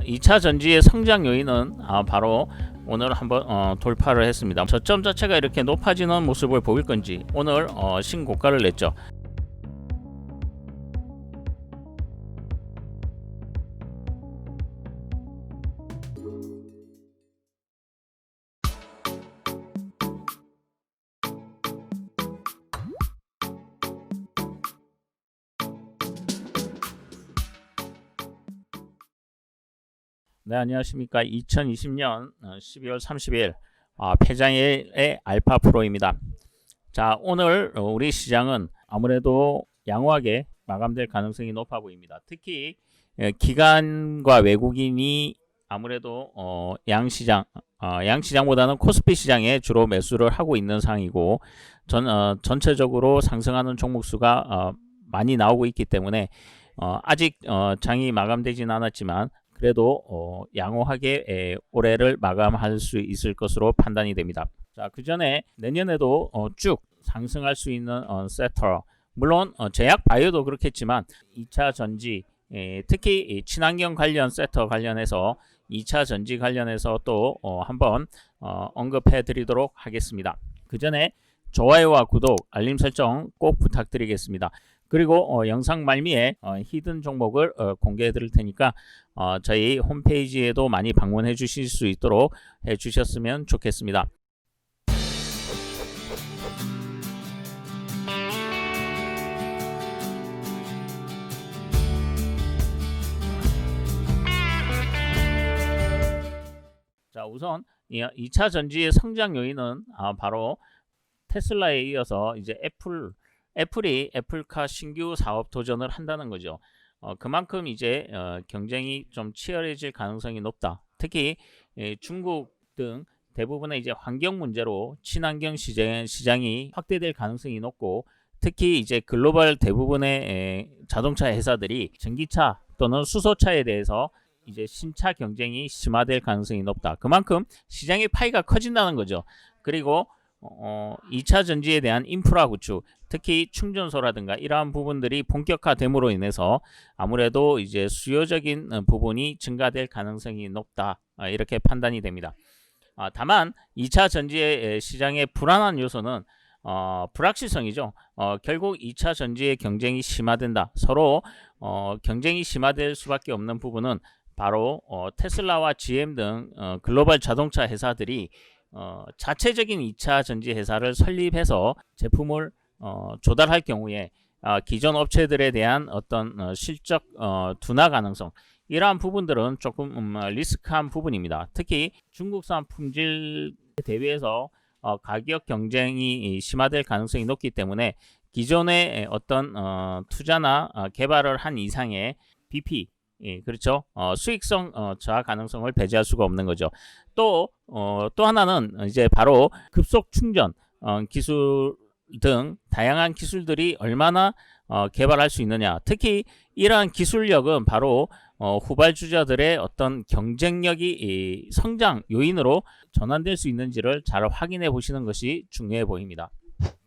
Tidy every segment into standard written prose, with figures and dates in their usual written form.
2차 전지의 성장 요인은 바로 오늘 한번 돌파를 했습니다. 저점 자체가 이렇게 높아지는 모습을 보일 건지 오늘 신고가를 냈죠. 네, 안녕하십니까. 2020년 12월 30일 패장의 알파 프로입니다. 자, 오늘 우리 시장은 아무래도 양호하게 마감될 가능성이 높아 보입니다. 특히 기관과 외국인이 아무래도 양시장보다는 코스피 시장에 주로 매수를 하고 있는 상황이고 전체적으로 상승하는 종목 수가 많이 나오고 있기 때문에 아직 장이 마감되지는 않았지만 그래도 양호하게 올해를 마감할 수 있을 것으로 판단이 됩니다. 자, 그 전에 내년에도 쭉 상승할 수 있는 섹터, 물론 제약 바이오도 그렇겠지만 2차 전지, 특히 친환경 관련 섹터 관련해서 2차 전지 관련해서 또 한번 언급해 드리도록 하겠습니다. 그 전에 좋아요와 구독, 알림 설정 꼭 부탁드리겠습니다. 그리고 영상 말미에 히든 종목을 공개해 드릴 테니까 저희 홈페이지에도 많이 방문해 주실 수 있도록 해 주셨으면 좋겠습니다. 자, 우선 2차 전지의 성장 요인은 바로 테슬라에 이어서 이제 애플이 애플카 신규 사업 도전을 한다는 거죠. 그만큼 이제 경쟁이 좀 치열해질 가능성이 높다. 특히 중국 등 대부분의 이제 환경 문제로 친환경 시장이 확대될 가능성이 높고, 특히 이제 글로벌 대부분의 자동차 회사들이 전기차 또는 수소차에 대해서 이제 신차 경쟁이 심화될 가능성이 높다. 그만큼 시장의 파이가 커진다는 거죠. 그리고 2차 전지에 대한 인프라 구축, 특히 충전소라든가 이러한 부분들이 본격화됨으로 인해서 아무래도 이제 수요적인 부분이 증가될 가능성이 높다. 이렇게 판단이 됩니다. 다만 2차 전지의 시장의 불안한 요소는 불확실성이죠. 결국 2차 전지의 경쟁이 심화된다. 서로 경쟁이 심화될 수밖에 없는 부분은 바로 테슬라와 GM 등 글로벌 자동차 회사들이 자체적인 2차 전지 회사를 설립해서 제품을 조달할 경우에 기존 업체들에 대한 어떤 실적 둔화 가능성, 이러한 부분들은 조금 리스크한 부분입니다. 특히 중국산 품질 대비해서 가격 경쟁이 심화될 가능성이 높기 때문에 기존의 어떤 투자나 개발을 한 이상의 BP, 그렇죠. 수익성 저하 가능성을 배제할 수가 없는 거죠. 또 하나는 이제 바로 급속 충전 기술 등 다양한 기술들이 얼마나 개발할 수 있느냐. 특히 이러한 기술력은 바로 후발주자들의 어떤 경쟁력이 성장 요인으로 전환될 수 있는지를 잘 확인해 보시는 것이 중요해 보입니다.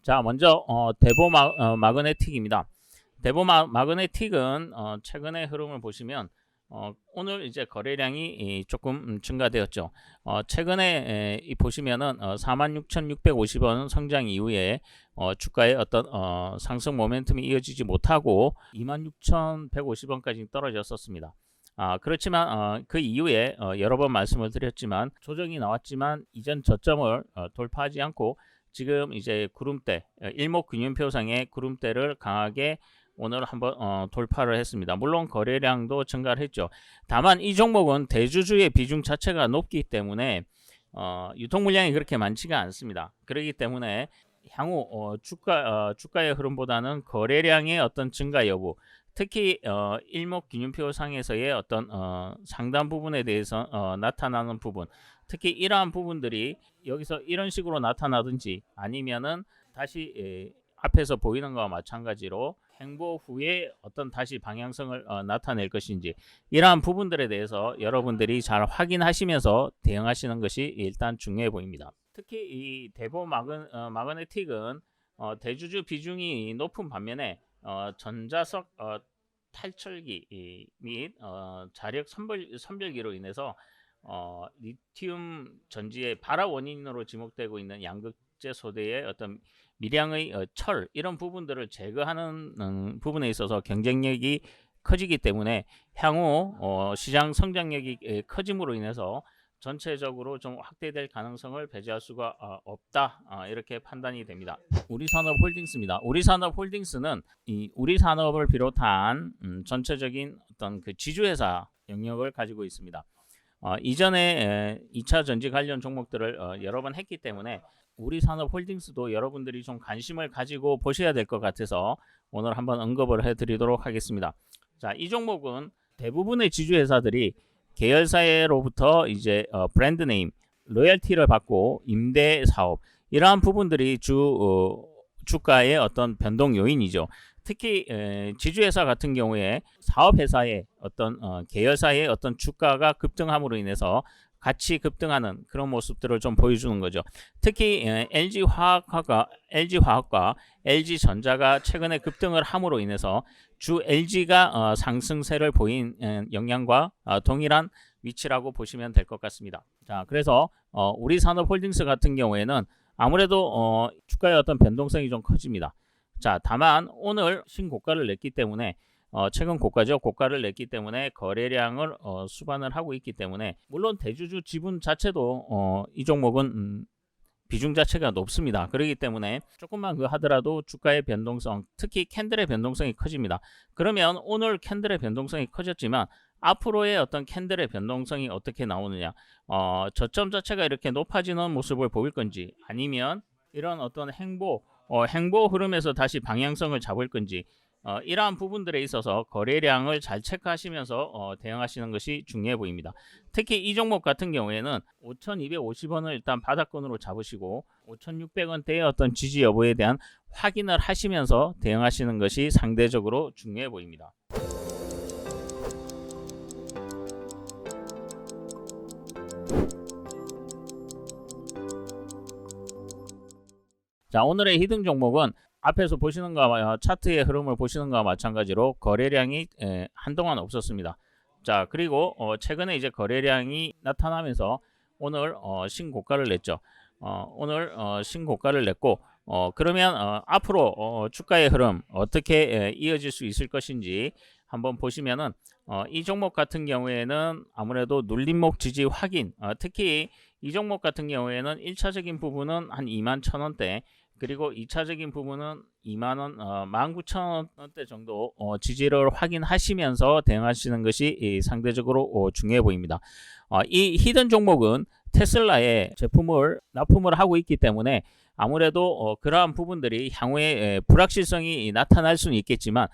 자, 먼저 대보 마그네틱입니다. 대보 마그네틱은 최근의 흐름을 보시면 오늘 이제 거래량이 조금 증가되었죠. 최근에 보시면은 46,650원 성장 이후에 주가의 어떤 상승 모멘텀이 이어지지 못하고 26,150원까지 떨어졌었습니다. 그렇지만 그 이후에 여러 번 말씀을 드렸지만 조정이 나왔지만 이전 저점을 돌파하지 않고 지금 이제 구름대, 일목균형표상의 구름대를 강하게 오늘 한번 돌파를 했습니다. 물론 거래량도 증가를 했죠. 다만 이 종목은 대주주의 비중 자체가 높기 때문에 유통 물량이 그렇게 많지가 않습니다. 그렇기 때문에 향후 주가의 흐름보다는 거래량의 어떤 증가 여부, 특히 일목균형표 상에서의 어떤 상단 부분에 대해서 나타나는 부분, 특히 이러한 부분들이 여기서 이런 식으로 나타나든지 아니면은 다시 앞에서 보이는 것과 마찬가지로 행보 후에 어떤 다시 방향성을 나타낼 것인지, 이러한 부분들에 대해서 여러분들이 잘 확인하시면서 대응하시는 것이 일단 중요해 보입니다. 특히 이 대보 마그네틱은 대주주 비중이 높은 반면에 전자석 탈철기 및 자력 선별기로 인해서 리튬 전지의 발화 원인으로 지목되고 있는 양극재 소대의 어떤 미량의 철 이런 부분들을 제거하는 부분에 있어서 경쟁력이 커지기 때문에 향후 시장 성장력이 커짐으로 인해서 전체적으로 좀 확대될 가능성을 배제할 수가 없다, 이렇게 판단이 됩니다. 우리산업홀딩스입니다. 우리산업홀딩스는 이 우리산업을 비롯한 전체적인 어떤 그 지주회사 영역을 가지고 있습니다. 이전에 2차 전지 관련 종목들을 여러 번 했기 때문에 우리산업홀딩스도 여러분들이 좀 관심을 가지고 보셔야 될 것 같아서 오늘 한번 언급을 해드리도록 하겠습니다. 자, 이 종목은 대부분의 지주회사들이 계열사로부터 이제 브랜드 네임, 로열티를 받고 임대 사업 이러한 부분들이 주가의 어떤 변동 요인이죠. 특히 지주회사 같은 경우에 사업회사의 어떤 계열사의 어떤 주가가 급등함으로 인해서 같이 급등하는 그런 모습들을 좀 보여주는 거죠. 특히 LG화학과 LG전자가 최근에 급등을 함으로 인해서 주 LG가 상승세를 보인 영향과 동일한 위치라고 보시면 될 것 같습니다. 자, 그래서 우리산업홀딩스 같은 경우에는 아무래도 주가의 어떤 변동성이 좀 커집니다. 자, 다만 오늘 신고가를 냈기 때문에 최근 고가죠. 고가를 냈기 때문에 거래량을 수반을 하고 있기 때문에 물론 대주주 지분 자체도 이 종목은 비중 자체가 높습니다. 그렇기 때문에 조금만 하더라도 주가의 변동성, 특히 캔들의 변동성이 커집니다. 그러면 오늘 캔들의 변동성이 커졌지만 앞으로의 어떤 캔들의 변동성이 어떻게 나오느냐, 저점 자체가 이렇게 높아지는 모습을 보일 건지 아니면 이런 어떤 행보 흐름에서 다시 방향성을 잡을 건지 이러한 부분들에 있어서 거래량을 잘 체크하시면서 대응하시는 것이 중요해 보입니다. 특히 이 종목 같은 경우에는 5,250원을 일단 바닥권으로 잡으시고 5,600원대의 어떤 지지 여부에 대한 확인을 하시면서 대응하시는 것이 상대적으로 중요해 보입니다. 자, 오늘의 히든 종목은 앞에서 보시는 거와 차트의 흐름을 보시는 거와 마찬가지로 거래량이 한동안 없었습니다. 자, 그리고 최근에 이제 거래량이 나타나면서 오늘 신고가를 냈죠. 오늘 신고가를 냈고 그러면 앞으로 주가의 흐름 어떻게 이어질 수 있을 것인지 한번 보시면은 이 종목 같은 경우에는 아무래도 눌림목 지지 확인, 특히 이 종목 같은 경우에는 1차적인 부분은 한 21,000원대, 그리고 2차적인 부분은 2만원, 19,000원대 정도 지지를 확인하시면서 대응하시는 것이 상대적으로 중요해 보입니다. 이 히든 종목은 테슬라의 제품을 납품을 하고 있기 때문에 아무래도 그러한 부분들이 향후에 불확실성이 나타날 수는 있겠지만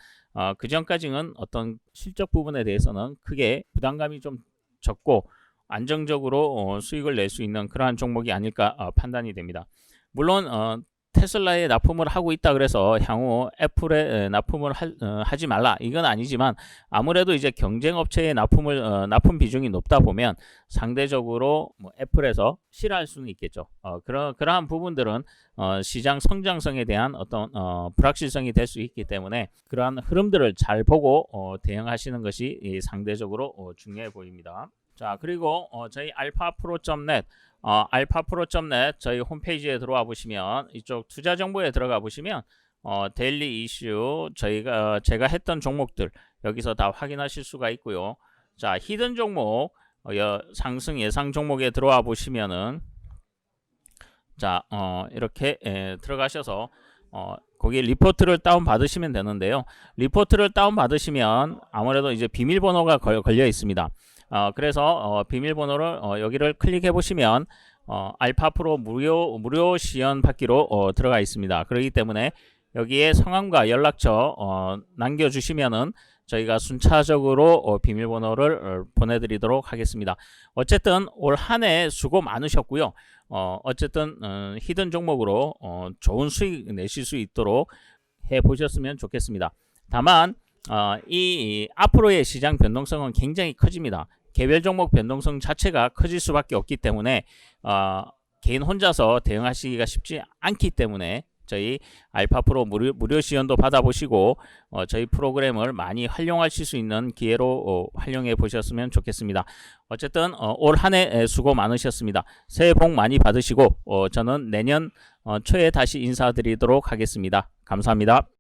그 전까지는 어떤 실적 부분에 대해서는 크게 부담감이 좀 적고 안정적으로 수익을 낼 수 있는 그러한 종목이 아닐까 판단이 됩니다. 물론 테슬라에 납품을 하고 있다 그래서 향후 애플에 납품을 하지 말라 이건 아니지만 아무래도 이제 경쟁업체의 납품 비중이 높다 보면 상대적으로 애플에서 싫어할 수는 있겠죠. 그러한 부분들은 시장 성장성에 대한 어떤 불확실성이 될 수 있기 때문에 그러한 흐름들을 잘 보고 대응하시는 것이 상대적으로 중요해 보입니다. 자, 그리고 저희 alphapro.net alphapro.net 저희 홈페이지에 들어와 보시면 이쪽 투자 정보에 들어가 보시면 데일리 이슈 제가 했던 종목들 여기서 다 확인하실 수가 있고요. 자, 히든 종목 상승 예상 종목에 들어와 보시면은 자, 이렇게 들어가셔서 거기 리포트를 다운 받으시면 되는데요. 리포트를 다운 받으시면 아무래도 이제 비밀번호가 걸려 있습니다. 그래서 비밀번호를 여기를 클릭해 보시면 알파프로 무료 시연 받기로 들어가 있습니다. 그렇기 때문에 여기에 성함과 연락처 남겨주시면은 저희가 순차적으로 비밀번호를 보내드리도록 하겠습니다. 어쨌든 올 한 해 수고 많으셨고요. 어쨌든 히든 종목으로 좋은 수익 내실 수 있도록 해보셨으면 좋겠습니다. 다만 이 앞으로의 시장 변동성은 굉장히 커집니다. 개별 종목 변동성 자체가 커질 수밖에 없기 때문에 개인 혼자서 대응하시기가 쉽지 않기 때문에 저희 알파 프로 무료 시연도 받아보시고 저희 프로그램을 많이 활용하실 수 있는 기회로 활용해 보셨으면 좋겠습니다. 어쨌든 올 한 해 수고 많으셨습니다. 새해 복 많이 받으시고 저는 내년 초에 다시 인사드리도록 하겠습니다. 감사합니다.